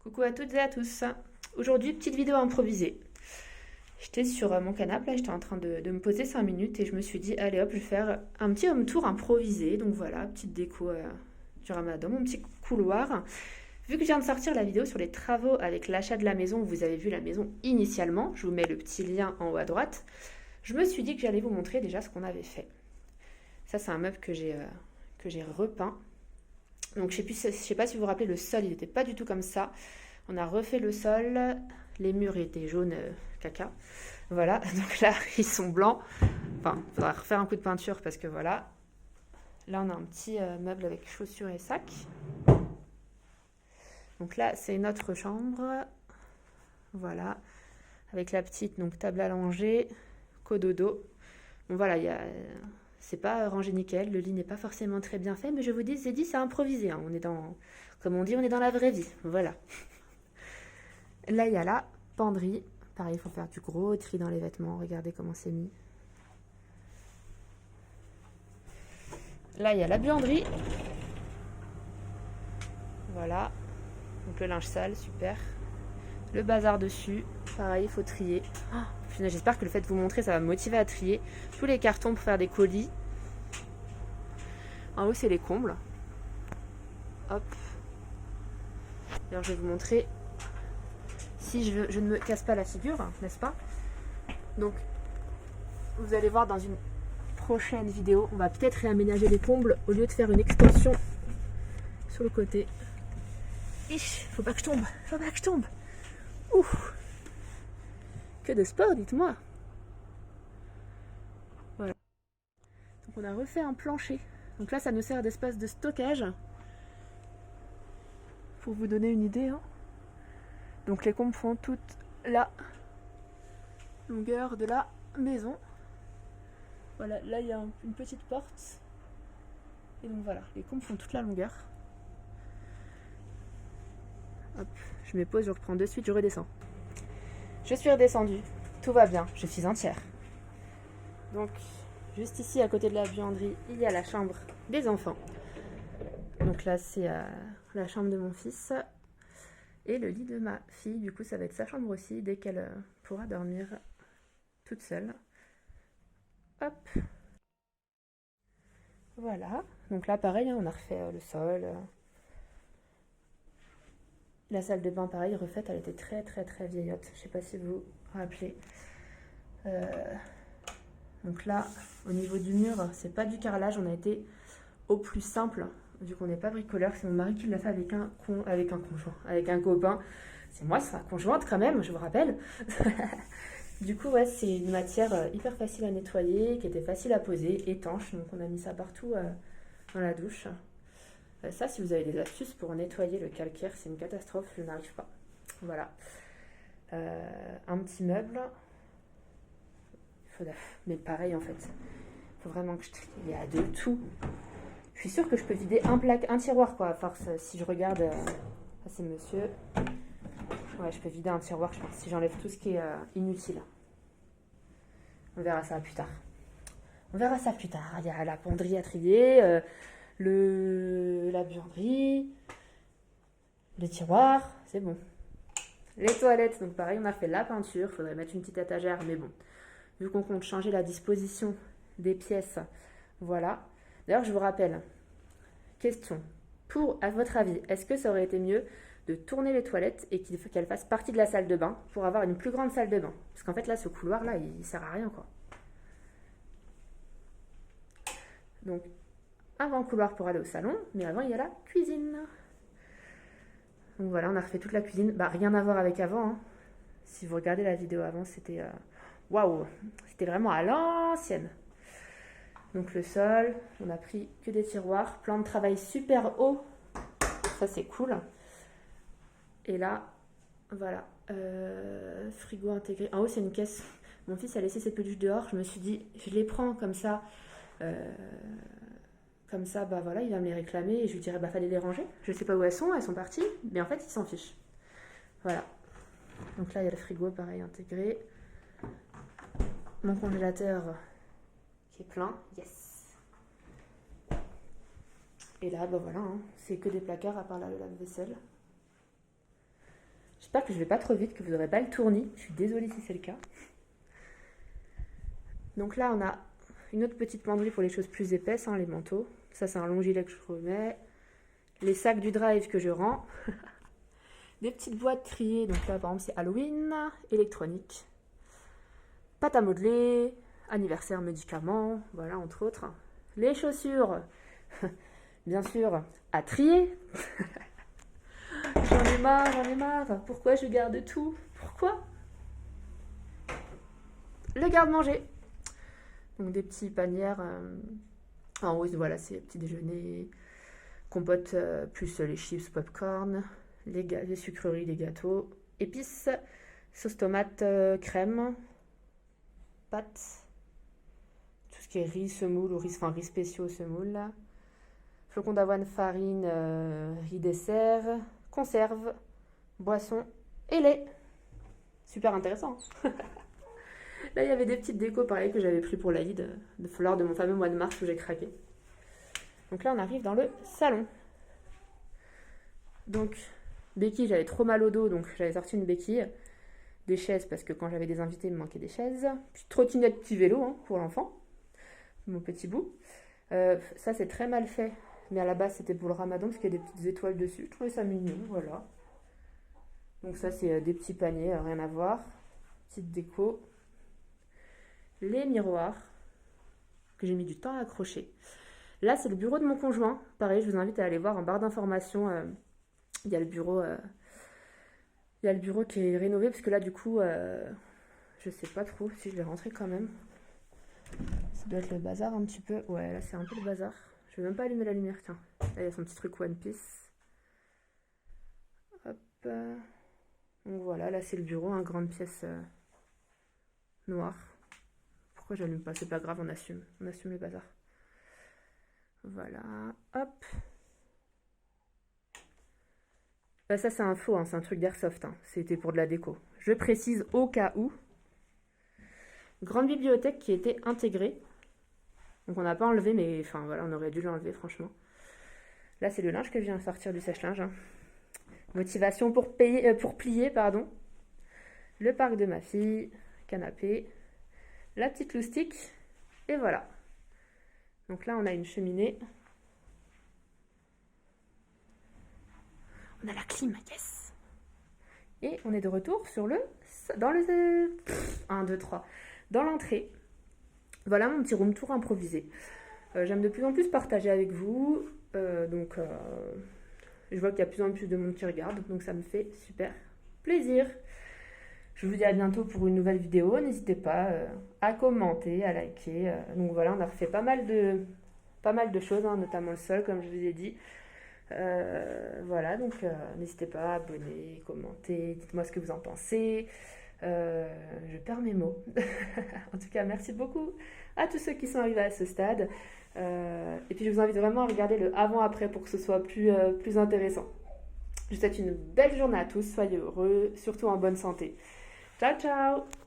Coucou à toutes et à tous. Aujourd'hui, petite vidéo improvisée. J'étais sur mon canapé, là, j'étais en train de me poser 5 minutes et je me suis dit, allez hop, je vais faire un petit home tour improvisé. Donc voilà, petite déco du ramadan, mon petit couloir. Vu que je viens de sortir la vidéo sur les travaux avec l'achat de la maison, vous avez vu la maison initialement, je vous mets le petit lien en haut à droite, je me suis dit que j'allais vous montrer déjà ce qu'on avait fait. Ça, c'est un meuble que j'ai repeint. Donc je sais pas si vous vous rappelez, le sol, il n'était pas du tout comme ça. On a refait le sol, les murs étaient jaunes caca. Voilà, donc là, ils sont blancs. Enfin, il faudra refaire un coup de peinture parce que voilà. Là, on a un petit meuble avec chaussures et sacs. Donc là, c'est notre chambre. Voilà, avec la petite donc table allongée, cododo. Bon voilà, c'est pas rangé nickel, le lit n'est pas forcément très bien fait, mais je vous dis, c'est improvisé. Hein. On est dans, comme on dit, on est dans la vraie vie. Voilà. Là, il y a la penderie. Pareil, il faut faire du gros tri dans les vêtements. Regardez comment c'est mis. Là, il y a la buanderie. Voilà. Donc le linge sale, super. Le bazar dessus. Pareil, il faut trier. Oh, j'espère que le fait de vous montrer, ça va me motiver à trier. Tous les cartons pour faire des colis. En haut, c'est les combles. Hop. Alors, je vais vous montrer si je ne me casse pas la figure, n'est-ce pas? Donc, vous allez voir dans une prochaine vidéo, on va peut-être réaménager les combles au lieu de faire une extension sur le côté. Ich, faut pas que je tombe, faut pas que je tombe. Ouh, que de sport, dites-moi. Voilà. Donc on a refait un plancher. Donc là, ça nous sert d'espace de stockage. Pour vous donner une idée. Hein. Donc les combles font toute la longueur de la maison. Voilà, là il y a une petite porte. Et donc voilà, les combles font toute la longueur. Hop, je me pose, je reprends de suite, je redescends. Je suis redescendue, tout va bien, je suis entière. Donc, juste ici, à côté de la buanderie, il y a la chambre des enfants. Donc là, c'est la chambre de mon fils. Et le lit de ma fille, du coup, ça va être sa chambre aussi, dès qu'elle pourra dormir toute seule. Hop. Voilà. Donc là, pareil, hein, on a refait le sol. La salle de bain, pareil, refaite, elle était très très très vieillotte. Je sais pas si vous vous rappelez. Donc là, au niveau du mur, c'est pas du carrelage, on a été au plus simple, vu qu'on n'est pas bricoleur. C'est mon mari qui l'a fait avec un conjoint, avec un copain. C'est moi, sa conjointe quand même, je vous rappelle. Du coup, ouais, c'est une matière hyper facile à nettoyer, qui était facile à poser, étanche. Donc on a mis ça partout dans la douche. Ça, si vous avez des astuces pour nettoyer le calcaire, c'est une catastrophe, je n'arrive pas. Voilà. Un petit meuble. Mais pareil en fait. Il faut vraiment que je trie. Il y a de tout. Je suis sûre que je peux vider un tiroir quoi, à force. Si je regarde. Ça c'est monsieur. Ouais, je peux vider un tiroir, je pense, si j'enlève tout ce qui est inutile. On verra ça plus tard. On verra ça plus tard. Il y a la penderie à trier, la buanderie, les tiroirs, c'est bon. Les toilettes, donc pareil, on a fait la peinture. Il faudrait mettre une petite étagère, mais bon. Vu qu'on compte changer la disposition des pièces, voilà. D'ailleurs, je vous rappelle, question, à votre avis, est-ce que ça aurait été mieux de tourner les toilettes et qu'elles fassent partie de la salle de bain pour avoir une plus grande salle de bain? Parce qu'en fait, là, ce couloir-là, il sert à rien, quoi. Donc, avant couloir pour aller au salon, mais avant, il y a la cuisine. Donc voilà, on a refait toute la cuisine. Bah, rien à voir avec avant. Hein. Si vous regardez la vidéo avant, c'était... Waouh, c'était vraiment à l'ancienne. Donc le sol, on a pris que des tiroirs, plan de travail super haut, ça c'est cool. Et là, voilà, frigo intégré. En haut c'est une caisse. Mon fils a laissé ses peluches dehors, je me suis dit, je les prends comme ça, bah voilà, il va me les réclamer et je lui dirai, bah fallait les ranger. Je sais pas où elles sont parties, mais en fait il s'en fiche. Voilà. Donc là il y a le frigo pareil intégré. Mon congélateur qui est plein, yes. Et là, bah voilà, hein, c'est que des placards à part là, le lave-vaisselle. J'espère que je vais pas trop vite, que vous n'aurez pas le tournis. Je suis désolée si c'est le cas. Donc là, on a une autre petite penderie pour les choses plus épaisses, hein, les manteaux. Ça, c'est un long gilet que je remets. Les sacs du drive que je rends. Des petites boîtes triées. Donc là, par exemple, c'est Halloween, électronique, pâte à modeler, anniversaire, médicaments, voilà, entre autres. Les chaussures, bien sûr, à trier. J'en ai marre. Pourquoi je garde tout? Pourquoi? Le garde-manger. Donc des petits panières. En haut, voilà, c'est petit déjeuner, compote, plus les chips, popcorn, les sucreries, les gâteaux, épices, sauce tomate, crème, pâtes, tout ce qui est riz, semoule, ou riz, enfin riz spéciaux, semoule, là. Flocons d'avoine, farine, riz dessert, conserve, boisson et lait. Super intéressant. Là, il y avait des petites décos pareil que j'avais pris pour l'Aïd, lors de mon fameux mois de mars où j'ai craqué. Donc là, on arrive dans le salon. Donc, béquille, j'avais trop mal au dos, donc j'avais sorti une béquille. Des chaises, parce que quand j'avais des invités, il me manquait des chaises. Puis trottinette, petit vélo, hein, pour l'enfant. Mon petit bout. Ça, c'est très mal fait. Mais à la base, c'était pour le ramadan, parce qu'il y a des petites étoiles dessus. Je trouvais ça mignon, voilà. Donc ça, c'est des petits paniers, rien à voir. Petite déco. Les miroirs, que j'ai mis du temps à accrocher. Là, c'est le bureau de mon conjoint. Pareil, je vous invite à aller voir en barre d'informations. Il y a le bureau qui est rénové, parce que là, du coup, je sais pas trop si je vais rentrer quand même. Ça doit être le bazar un petit peu. Ouais, là, c'est un peu le bazar. Je vais même pas allumer la lumière, tiens. Là, il y a son petit truc One Piece. Hop. Donc voilà, là, c'est le bureau, une grande pièce noire. Pourquoi j'allume pas? C'est pas grave, on assume le bazar. Voilà, hop. Ça, c'est un faux, hein, c'est un truc d'airsoft, hein. C'était pour de la déco. Je précise au cas où. Grande bibliothèque qui était intégrée. Donc on n'a pas enlevé, mais enfin voilà, on aurait dû l'enlever, franchement. Là, c'est le linge que je viens de sortir du sèche-linge, hein. Motivation pour plier, pardon. Le parc de ma fille, canapé, la petite loustique, et voilà. Donc là, on a une cheminée. On a la clim, yes. Et on est de retour dans le 1, 2, 3. Dans l'entrée. Voilà mon petit room tour improvisé. J'aime de plus en plus partager avec vous. Je vois qu'il y a de plus en plus de monde qui regarde. Donc ça me fait super plaisir. Je vous dis à bientôt pour une nouvelle vidéo. N'hésitez pas à commenter, à liker. Donc voilà, on a refait pas mal de choses, hein, notamment le sol, comme je vous ai dit. Voilà, donc n'hésitez pas à abonner, commenter, dites-moi ce que vous en pensez. Je perds mes mots. En tout cas, merci beaucoup à tous ceux qui sont arrivés à ce stade. Et puis je vous invite vraiment à regarder le avant-après pour que ce soit plus intéressant. Je vous souhaite une belle journée à tous, soyez heureux, surtout en bonne santé. Ciao, ciao!